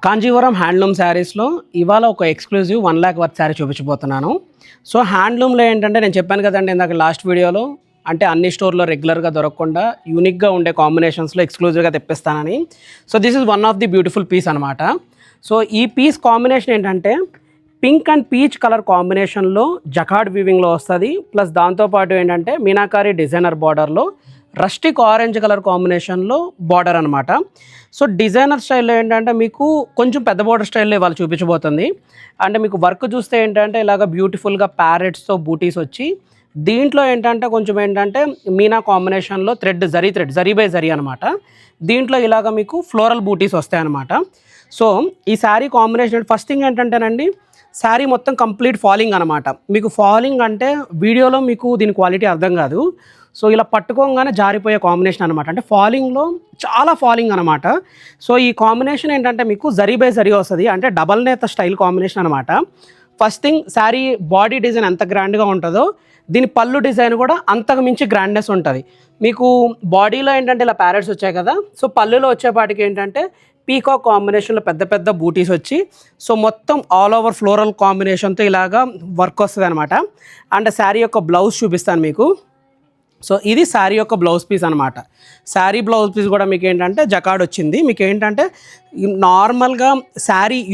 Kanjeevaram handloom శారీస్లో ఇవాళ ఒక ఎక్స్క్లూజివ్ 1 lakh వర్త్ శారీ చూపించబోతున్నాను. సో హ్యాండ్లూమ్లో ఏంటంటే నేను చెప్పాను కదండి ఇందాక లాస్ట్ వీడియోలో, అంటే అన్ని స్టోర్లో రెగ్యులర్గా దొరకకుండా యూనిక్గా ఉండే కాంబినేషన్స్లో ఎక్స్క్లూజివ్గా తెప్పిస్తానని. So this is one of the beautiful piece అనమాట. సో ఈ పీస్ కాంబినేషన్ ఏంటంటే పింక్ అండ్ పీచ్ కలర్ కాంబినేషన్లో జకార్డ్ వీవింగ్లో వస్తుంది. ప్లస్ దాంతోపాటు ఏంటంటే మీనాకారి డిజైనర్ బార్డర్లో రస్టిక్ ఆరెంజ్ కలర్ కాంబినేషన్లో బార్డర్ అనమాట. సో డిజైనర్ స్టైల్లో ఏంటంటే మీకు కొంచెం పెద్ద బార్డర్ స్టైల్లో ఇవాళ చూపించబోతుంది. అంటే మీకు వర్క్ చూస్తే ఏంటంటే ఇలాగ బ్యూటిఫుల్గా ప్యారెట్స్తో బూటీస్ వచ్చి, దీంట్లో ఏంటంటే కొంచెం ఏంటంటే మీనా కాంబినేషన్లో జరీ బై జరీ అనమాట. దీంట్లో ఇలాగ మీకు ఫ్లోరల్ బూటీస్ వస్తాయన్నమాట. సో ఈ శారీ కాంబినేషన్ ఫస్ట్ థింగ్ ఏంటంటేనండి, శారీ మొత్తం కంప్లీట్ ఫాలింగ్ అనమాట. మీకు ఫాలింగ్ అంటే వీడియోలో మీకు దీని క్వాలిటీ అర్థం కాదు. సో ఇలా పట్టుకోగానే జారిపోయే కాంబినేషన్ అనమాట. అంటే ఫాలింగ్లో చాలా ఫాలింగ్ అనమాట. సో ఈ కాంబినేషన్ ఏంటంటే మీకు జరీ బై జరీ వస్తుంది, అంటే డబల్ నేత స్టైల్ కాంబినేషన్ అనమాట. First thing, sari body design ఎంత గ్రాండ్గా ఉంటుందో దీని పళ్ళు డిజైన్ కూడా అంతకు మించి గ్రాండ్నెస్ ఉంటుంది. మీకు బాడీలో ఏంటంటే ఇలా ప్యారెట్స్ వచ్చాయి కదా, సో పళ్ళులో వచ్చేపాటికి ఏంటంటే పీకాక్ కాంబినేషన్లో పెద్ద పెద్ద బూటీస్ వచ్చి, సో మొత్తం ఆల్ ఓవర్ ఫ్లోరల్ కాంబినేషన్తో ఇలాగా వర్క్ వస్తుంది అనమాట. అండ్ శారీ యొక్క బ్లౌజ్ చూపిస్తాను మీకు. సో ఇది శారీ యొక్క బ్లౌజ్ పీస్ అనమాట. శారీ బ్లౌజ్ పీస్ కూడా మీకు ఏంటంటే జకార్డ్ వచ్చింది. మీకు ఏంటంటే నార్మల్గా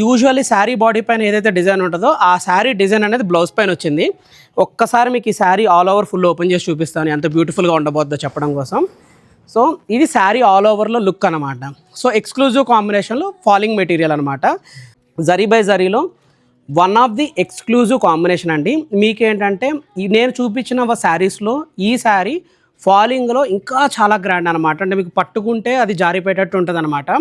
యూజువల్లీ శారీ బాడీ పైన ఏదైతే డిజైన్ ఉంటుందో ఆ శారీ డిజైన్ అనేది బ్లౌజ్ పైన వచ్చింది. ఒక్కసారి మీకు ఈ sari all over full open చేసి చూపిస్తాను ఎంత బ్యూటిఫుల్గా ఉండబోద్దో చెప్పడం కోసం. సో ఇది శారీ ఆల్ ఓవర్లో లుక్ అనమాట. సో ఎక్స్క్లూజివ్ కాంబినేషన్లో ఫాలింగ్ మెటీరియల్ అనమాట. జరీ బై జరీలో one of the exclusive combination అండి. మీకేంటంటే నేను చూపించిన శారీస్లో ఈ శారీ ఫాలింగ్లో ఇంకా చాలా గ్రాండ్ అనమాట. అంటే మీకు పట్టుకుంటే అది జారిపోయేటట్టు ఉంటుంది అనమాట.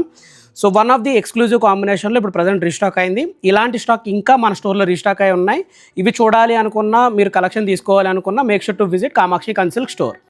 So one of the exclusive కాంబినేషన్లో ఇప్పుడు ప్రజెంట్ రీస్టాక్ అయింది. ఇలాంటి స్టాక్ ఇంకా మన స్టోర్లో రీస్టాక్ అయి ఉన్నాయి. ఇవి చూడాలి అనుకున్నా, మీరు కలెక్షన్ తీసుకోవాలి అనుకున్నా, make sure to visit Kamakshi కన్సిల్క్ స్టోర్.